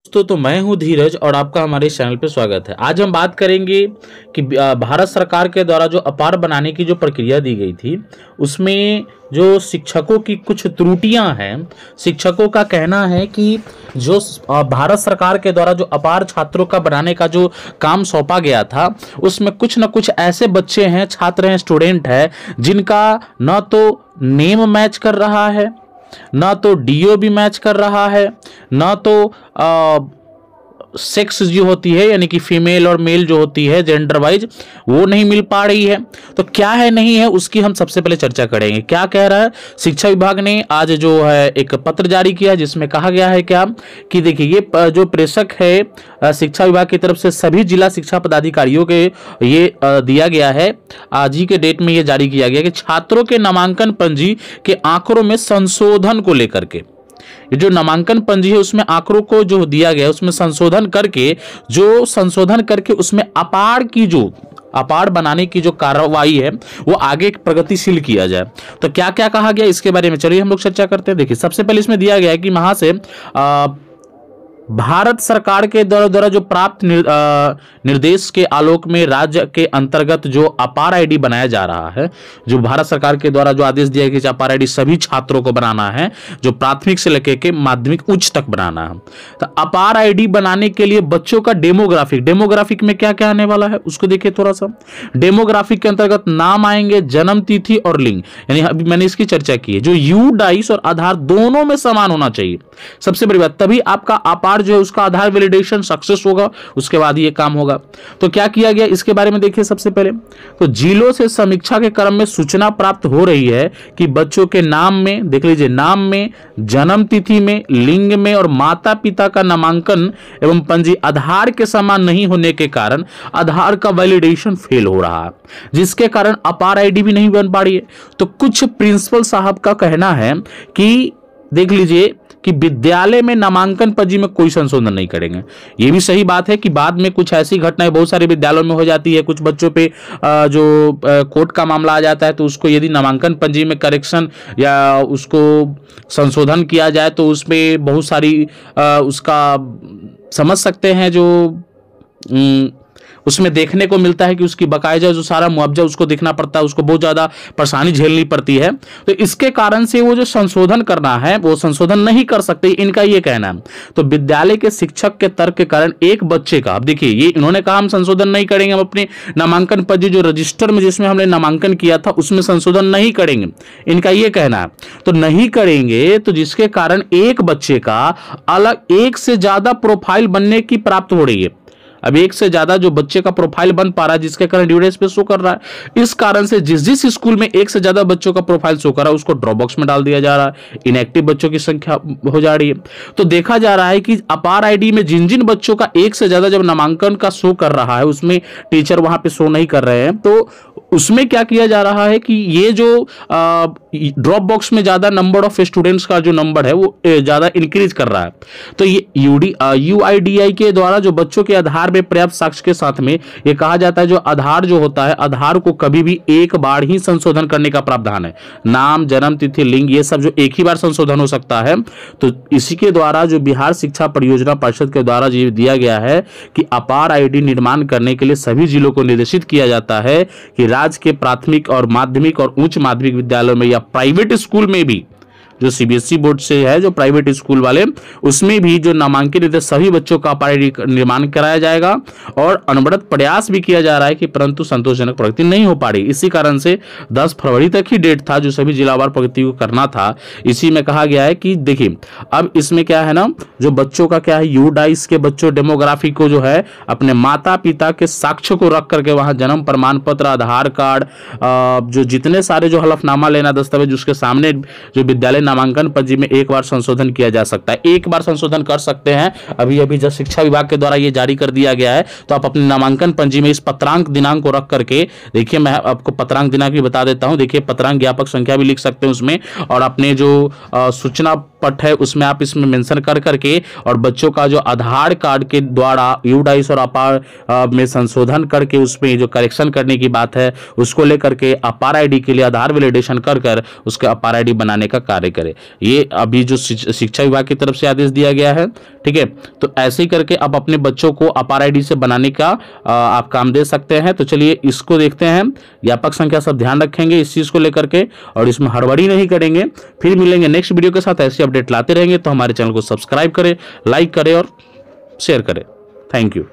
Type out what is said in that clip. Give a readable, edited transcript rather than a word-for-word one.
दोस्तों, तो मैं हूं धीरज और आपका हमारे इस चैनल पे स्वागत है। आज हम बात करेंगे कि भारत सरकार के द्वारा जो अपार बनाने की जो प्रक्रिया दी गई थी, उसमें जो शिक्षकों की कुछ त्रुटियां हैं। शिक्षकों का कहना है कि जो भारत सरकार के द्वारा जो अपार छात्रों का बनाने का जो काम सौंपा गया था, उसमें कुछ न कुछ ऐसे बच्चे हैं, छात्र हैं, स्टूडेंट हैं, जिनका न तो नेम मैच कर रहा है, ना तो डीओ भी मैच कर रहा है, ना तो सेक्स जो होती है यानी कि फीमेल और मेल जो होती है जेंडर वाइज, वो नहीं मिल पा रही है। तो क्या है नहीं है उसकी हम सबसे पहले चर्चा करेंगे। क्या कह रहा है शिक्षा विभाग ने आज जो है एक पत्र जारी किया, जिसमें कहा गया है क्या कि देखिए, ये जो प्रेषक है शिक्षा विभाग की तरफ से सभी जिला शिक्षा पदाधिकारियों के ये दिया गया है, आज ही के डेट में ये जारी किया गया कि छात्रों के नामांकन पंजी के आंकड़ों में संशोधन को लेकर के, ये जो नामांकन पंजी है उसमें आंकड़ों को जो दिया गया है उसमें संशोधन करके उसमें अपार बनाने की जो कार्रवाई है वो आगे प्रगतिशील किया जाए। तो क्या क्या कहा गया इसके बारे में चलिए हम लोग चर्चा करते हैं। देखिए, सबसे पहले इसमें दिया गया है कि वहां से भारत सरकार के द्वारा जो प्राप्त निर्देश के आलोक में राज्य के अंतर्गत जो अपार आईडी बनाया जा रहा है, जो भारत सरकार के द्वारा जो आदेश दिया गया कि अपार आईडी सभी छात्रों को बनाना है, जो प्राथमिक से लेकर के माध्यमिक उच्च तक बनाना है। तो अपार आईडी बनाने के लिए बच्चों का डेमोग्राफिक में क्या क्या आने वाला है उसको देखिए थोड़ा सा। डेमोग्राफिक के अंतर्गत नाम आएंगे, जन्म तिथि और लिंग, यानी अभी मैंने इसकी चर्चा की है, जो यूडाइस और आधार दोनों में समान होना चाहिए। सबसे बड़ी बात, तभी आपका अपार जो है उसका आधार वैलिडेशन सक्सेस होगा, उसके बाद ये काम होगा। तो क्या किया गया इसके बारे में देखिए। सबसे पहले तो जिलों से समीक्षा के क्रम में सूचना प्राप्त हो रही है कि बच्चों के नाम में, देख लीजिए, नाम में, जन्म तिथि में, लिंग में और माता पिता का नामांकन एवं पंजी आधार के समान नहीं होने के कारण आधार का वैलिडेशन फेल हो रहा है, जिसके कारण अपार आईडी भी नहीं बन पा रही है। तो कुछ प्रिंसिपल साहब का कहना है कि देख लीजिए कि विद्यालय में नामांकन पंजी में कोई संशोधन नहीं करेंगे। ये भी सही बात है कि बाद में कुछ ऐसी घटनाएं बहुत सारे विद्यालयों में हो जाती है, कुछ बच्चों पे जो कोर्ट का मामला आ जाता है, तो उसको यदि नामांकन पंजी में करेक्शन या उसको संशोधन किया जाए तो उसमें बहुत सारी उसका समझ सकते हैं जो उसमें देखने को मिलता है कि उसकी बकायदा जो सारा मुआवजा उसको देखना पड़ता है, उसको बहुत ज्यादा परेशानी झेलनी पड़ती है। तो इसके कारण से वो जो संशोधन करना है वो संशोधन नहीं कर सकते, इनका ये कहना है। तो विद्यालय के शिक्षक के तर्क के कारण एक बच्चे का, अब देखिए, ये इन्होंने कहा हम संशोधन नहीं करेंगे, हम अपने नामांकन पंजी जो रजिस्टर में जिसमें हमने नामांकन किया था उसमें संशोधन नहीं करेंगे, इनका ये कहना है। तो नहीं करेंगे तो जिसके कारण एक बच्चे का अलग एक से ज्यादा प्रोफाइल बनने की प्राप्त हो रही है। अब एक से ज्यादा जो बच्चे का प्रोफाइल बन पा रहा है, जिसके कारण ड्यू डेट पे शो कर रहा है। इस कारण से जिस स्कूल में एक से ज्यादा बच्चों का प्रोफाइल शो कर रहा है उसको ड्रॉप बॉक्स में डाल दिया जा रहा है, इनएक्टिव बच्चों की संख्या हो जा रही है। तो देखा जा रहा है कि अपार आईडी में जिन जिन बच्चों का एक से ज्यादा जब नामांकन का शो कर रहा है उसमें टीचर वहां पे शो नहीं कर रहे हैं, तो उसमें क्या किया जा रहा है कि ये जो ड्रॉप बॉक्स में ज्यादा नंबर ऑफ स्टूडेंट्स का जो नंबर है वो ज्यादा इंक्रीज कर रहा है। तो ये यूआईडीआई के द्वारा जो बच्चों के आधार में पर्याप्त साक्ष्य के साथ में ये कहा जाता है, जो आधार जो होता है, आधार को कभी भी एक बार ही संशोधन करने का प्रावधान है। नाम, जन्म तिथि, लिंग, ये सब जो एक ही बार संशोधन हो सकता है। तो इसी के द्वारा जो बिहार शिक्षा परियोजना परिषद के द्वारा ये दिया गया है कि अपार आईडी निर्माण करने के लिए सभी जिलों को निर्देशित किया जाता है कि राज्य के प्राथमिक और माध्यमिक और उच्च माध्यमिक विद्यालयों में या प्राइवेट स्कूल में भी, जो सीबीएसई बोर्ड से है, जो प्राइवेट स्कूल वाले, उसमें भी जो नामांकित सभी बच्चों का अपार आईडी निर्माण कराया जाएगा। और अनवरत प्रयास भी किया जा रहा है कि परंतु संतोषजनक प्रगति नहीं हो पा रही। इसी कारण से 10 फरवरी तक ही डेट था जो सभी जिलावार प्रगति को करना था। इसी में कहा गया है कि देखिए, अब इसमें क्या है ना, जो बच्चों का क्या है, यूडाइस के बच्चों डेमोग्राफी को जो है अपने माता पिता के साक्ष्य को रख करके वहां जन्म प्रमाण पत्र, आधार कार्ड, जो जितने सारे जो हलफनामा लेना दस्तावेज, उसके सामने जो विद्यालय नामांकन पंजी में एक बार संशोधन किया जा सकता है। एक बार संशोधन कर सकते हैं। अभी जब शिक्षा विभाग के द्वारा ये जारी कर दिया गया है, तो आप अपने नामांकन पंजी में इस पत्रांक दिनांक को रख करके, देखिए मैं आपको पत्रांक दिनांक भी बता देता हूं। देखिए, पत्रांक ज्ञापक संख्या भी लिख सकते हैं उसमें, और अपने जो सूचना पट है उसमें आप इसमें मेंशन कर करके, और बच्चों का जो आधार कार्ड के द्वारा यूडाइस और अपार में संशोधन करके उसमें जो करेक्शन करने की बात है उसको लेकर के अपार आईडी के लिए आधार वैलिडेशन कर उसके अपार आईडी बनाने का कार्य करें। ये अभी जो शिक्षा विभाग की तरफ से आदेश दिया गया है, ठीक है। तो ऐसे ही करके आप अपने बच्चों को अपार आईडी से बनाने का आप काम दे सकते हैं। तो चलिए इसको देखते हैं। व्यापक संख्या सब ध्यान रखेंगे इस चीज को लेकर के और इसमें हड़बड़ी नहीं करेंगे। फिर मिलेंगे नेक्स्ट वीडियो के साथ, ऐसी अपडेट लाते रहेंगे। तो हमारे चैनल को सब्सक्राइब करें, लाइक करें और शेयर करें। Thank you.